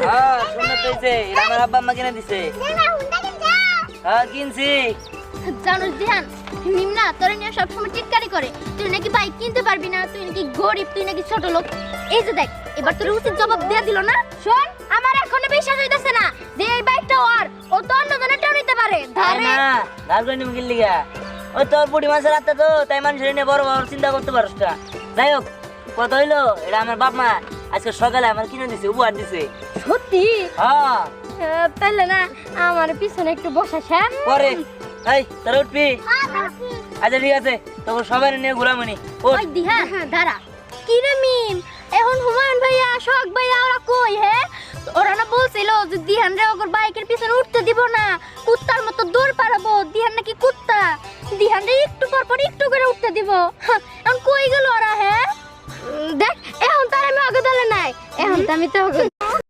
হ্যাঁ শুনে তুইছে এটা আমার আব্বা আম্মা কিনে দিছে হ্যাঁ কিনছি জানোস দিহান নিম্না তোরে নিয়ে সবসময় চিৎকারি করে তুই নাকি বাইক কিনতে পারবি না, তুই নাকি গরিব, তুই নাকি ছোট লোক। এই যে দেখ এবার তোর উচিত জবাব দিয়ে দিল না। শোন আমার এখনো বিশ্বাস হইতাছে না যে এই বাইকটা ও তো অন্য জনের টাও নিতে পারে। ধারে না ধার করে নিম কিনলি গা ওই তোর বুড়ি মাছের আত্মা তো তাই মানুষের নিয়ে বড় বড় চিন্তা করতে পারস না। যাই হোক কত হইলো এটা আমার বাপ মা আজকে সকালে আমার কিনে দিছে উপহার দিছে। সত্যি? হ্যাঁ তাহলে না আমার পিছনে একটু বসাস। হ্যাঁ পরে এই তোর উঠবি? আচ্ছা ঠিক আছে তখন সবাই নিয়ে ঘুরামনি। ওই দিহান দাঁড়া কি রে মিম, এখন হুমায়ুন ভাইয়া শখ ভাইয়া ওরা কই? হ্যাঁ ওরা না বলছিল যে দিহান রে ওর বাইকের পিছনে উঠতে দিব না, কুত্তার মতো দৌড় পারাবো। দিহান নাকি কুত্তা, দিহান রে একটু পর পর একটু করে উঠতে দিব। এখন কই গেল ওরা? হ্যাঁ দেখ এখন তার আমি আগে দলে নাই, এখন তো আমি তো